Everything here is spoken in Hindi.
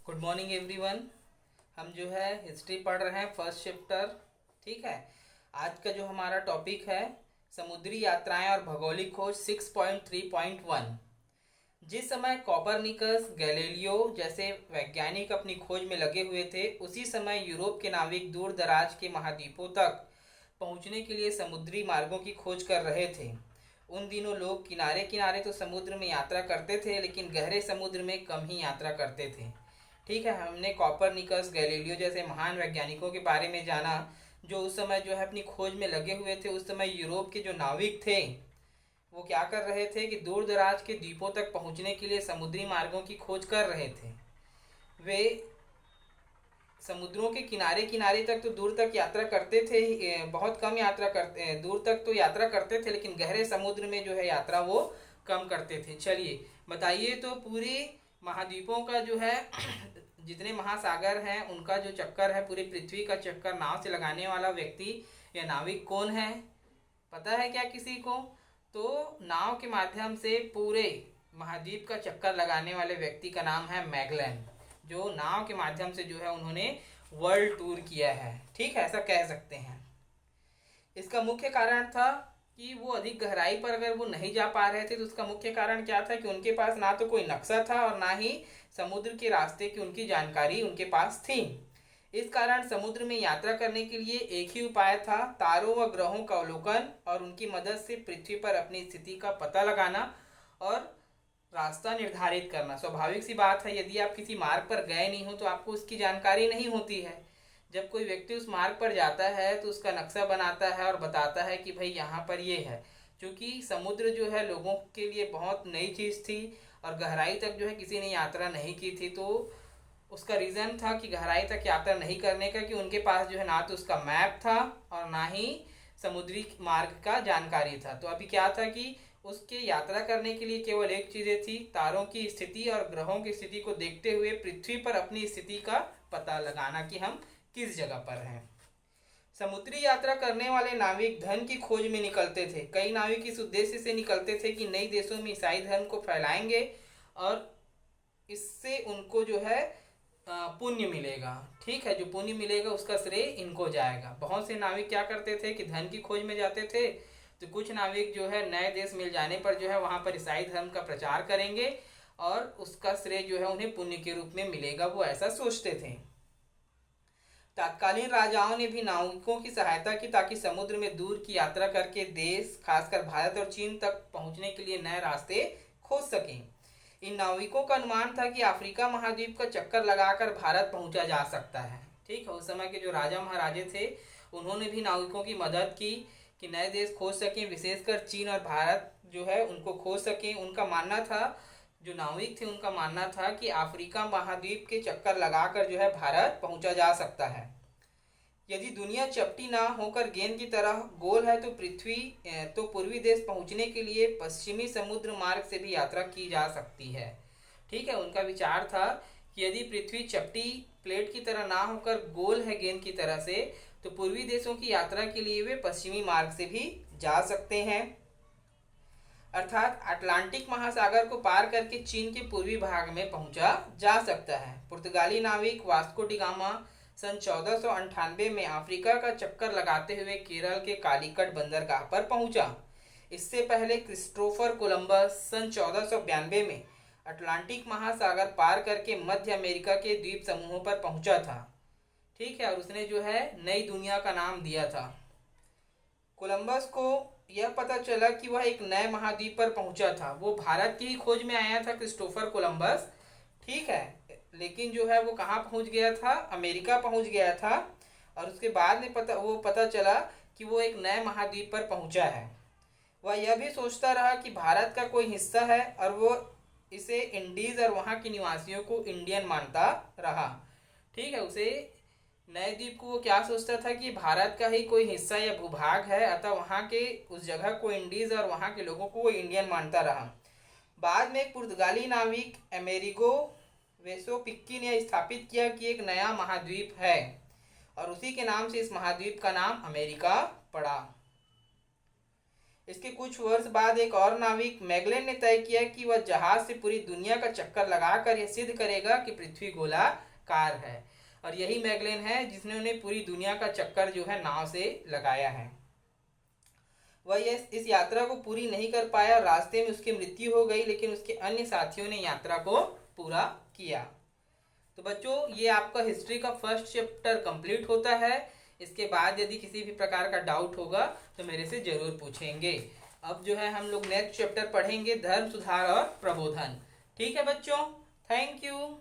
Good morning everyone. हम जो है हिस्ट्री पढ़ रहे हैं फर्स्ट चैप्टर। ठीक है। आज का जो हमारा टॉपिक है समुद्री यात्राएं और भौगोलिक खोज 6.3.1। जिस समय कॉपरनिकस गैलीलियो जैसे वैज्ञानिक अपनी खोज में लगे हुए थे, उसी समय यूरोप के नाविक दूर दराज के महाद्वीपों तक पहुंचने के लिए समुद्री मार्गों की खोज कर रहे थे। उन दिनों लोग किनारे किनारे तो समुद्र में यात्रा करते थे, लेकिन गहरे समुद्र में कम ही यात्रा करते थे। ठीक है, हमने कॉपरनिकस गैलीलियो जैसे महान वैज्ञानिकों के बारे में जाना, जो उस समय जो है अपनी खोज में लगे हुए थे। उस समय यूरोप के जो नाविक थे वो क्या कर रहे थे कि दूर दराज के द्वीपों तक पहुंचने के लिए समुद्री मार्गों की खोज कर रहे थे। वे समुद्रों के किनारे किनारे तक तो दूर तक यात्रा करते थे, बहुत कम यात्रा करते, दूर तक तो यात्रा करते थे, लेकिन गहरे समुद्र में जो है यात्रा वो कम करते थे। चलिए बताइए, तो पूरे महाद्वीपों का जो है जितने महासागर हैं उनका जो चक्कर है, पूरी पृथ्वी का चक्कर नाव से लगाने वाला व्यक्ति या नाविक कौन है? पता है क्या किसी को? तो नाव के माध्यम से पूरे महाद्वीप का चक्कर लगाने वाले व्यक्ति का नाम है मैगलन। जो नाव के माध्यम से जो है उन्होंने वर्ल्ड टूर किया है। ठीक है, ऐसा कह सकते हैं। इसका मुख्य कारण था कि वो अधिक गहराई पर अगर वो नहीं जा पा रहे थे, तो उसका मुख्य कारण क्या था कि उनके पास ना तो कोई नक्शा था और ना ही समुद्र के रास्ते की उनकी जानकारी उनके पास थी। इस कारण समुद्र में यात्रा करने के लिए एक ही उपाय था, तारों व ग्रहों का अवलोकन और उनकी मदद से पृथ्वी पर अपनी स्थिति का पता लगाना और रास्ता निर्धारित करना। स्वाभाविक सी बात है, यदि आप किसी मार्ग पर गए नहीं हो तो आपको उसकी जानकारी नहीं होती है। जब कोई व्यक्ति उस मार्ग पर जाता है तो उसका नक्शा बनाता है और बताता है कि भाई यहाँ पर ये है। क्योंकि समुद्र जो है लोगों के लिए बहुत नई चीज़ थी और गहराई तक जो है किसी ने यात्रा नहीं की थी, तो उसका रीज़न था कि गहराई तक यात्रा नहीं करने का कि उनके पास जो है ना तो उसका मैप था और ना ही समुद्री मार्ग का जानकारी था। तो अभी क्या था कि उसके यात्रा करने के लिए केवल एक चीज़ें थी, तारों की स्थिति और ग्रहों की स्थिति को देखते हुए पृथ्वी पर अपनी स्थिति का पता लगाना कि हम किस जगह पर हैं। समुद्री यात्रा करने वाले नाविक धन की खोज में निकलते थे। कई नाविक इस उद्देश्य से निकलते थे कि नई देशों में ईसाई धर्म को फैलाएंगे और इससे उनको जो है पुण्य मिलेगा। ठीक है, जो पुण्य मिलेगा उसका श्रेय इनको जाएगा। बहुत से नाविक क्या करते थे कि धन की खोज में जाते थे, तो कुछ नाविक जो है नए देश मिल जाने पर जो है वहाँ पर ईसाई धर्म का प्रचार करेंगे और उसका श्रेय जो है उन्हें पुण्य के रूप में मिलेगा, वो ऐसा सोचते थे। तत्कालीन राजाओं ने भी नाविकों की सहायता की ताकि समुद्र में दूर की यात्रा करके देश खासकर भारत और चीन तक पहुंचने के लिए नए रास्ते खोज सकें। इन नाविकों का अनुमान था कि अफ्रीका महाद्वीप का चक्कर लगाकर भारत पहुंचा जा सकता है। ठीक है, उस समय के जो राजा महाराजे थे उन्होंने भी नाविकों की मदद की कि नए देश खोज सकें, विशेषकर चीन और भारत जो है उनको खोज सकें। उनका मानना था, जो नाविक थे उनका मानना था कि अफ्रीका महाद्वीप के चक्कर लगाकर जो है भारत पहुंचा जा सकता है। यदि दुनिया चपटी ना होकर गेंद की तरह गोल है तो पूर्वी देश पहुंचने के लिए पश्चिमी समुद्र मार्ग से भी यात्रा की जा सकती है। ठीक है, उनका विचार था कि यदि पृथ्वी चपटी प्लेट की तरह ना होकर गोल है गेंद की तरह से, तो पूर्वी देशों की यात्रा के लिए वे पश्चिमी मार्ग से भी जा सकते हैं। अर्थात अटलांटिक महासागर को पार करके चीन के पूर्वी भाग में पहुंचा जा सकता है। पुर्तगाली नाविक वास्को डी गामा सन 1498 में अफ्रीका का चक्कर लगाते हुए केरल के कालीकट बंदरगाह पर पहुंचा। इससे पहले क्रिस्टोफर कोलंबस सन 1492 में अटलांटिक महासागर पार करके मध्य अमेरिका के द्वीप समूहों पर पहुंचा था। ठीक है, और उसने जो है नई दुनिया का नाम दिया था। कोलंबस को यह पता चला कि वह एक नए महाद्वीप पर पहुंचा था। वो भारत की ही खोज में आया था क्रिस्टोफर कोलंबस। ठीक है, लेकिन जो है वो कहाँ पहुंच गया था? अमेरिका पहुंच गया था। और उसके बाद में पता चला कि वो एक नए महाद्वीप पर पहुंचा है। वह यह भी सोचता रहा कि भारत का कोई हिस्सा है और वो इसे इंडीज और वहाँ के निवासियों को इंडियन मानता रहा। ठीक है, उसे नए द्वीप को वो क्या सोचता था कि भारत का ही कोई हिस्सा या भूभाग है, अतः वहाँ के उस जगह को इंडीज और वहाँ के लोगों को वो इंडियन मानता रहा। बाद में एक पुर्तगाली नाविक अमेरिगो वेसोपिक्की ने स्थापित किया कि एक नया महाद्वीप है और उसी के नाम से इस महाद्वीप का नाम अमेरिका पड़ा। इसके कुछ वर्ष बाद एक और नाविक मैगलेन ने तय किया कि वह जहाज से पूरी दुनिया का चक्कर लगाकर यह सिद्ध करेगा कि पृथ्वी गोलाकार है। और यही मैगलेन है जिसने उन्हें पूरी दुनिया का चक्कर जो है नाव से लगाया है। वह इस यात्रा को पूरी नहीं कर पाया और रास्ते में उसकी मृत्यु हो गई, लेकिन उसके अन्य साथियों ने यात्रा को पूरा किया। तो बच्चों, ये आपका हिस्ट्री का फर्स्ट चैप्टर कंप्लीट होता है। इसके बाद यदि किसी भी प्रकार का डाउट होगा तो मेरे से जरूर पूछेंगे। अब जो है हम लोग नेक्स्ट चैप्टर पढ़ेंगे, धर्म सुधार और प्रबोधन। ठीक है बच्चों, थैंक यू।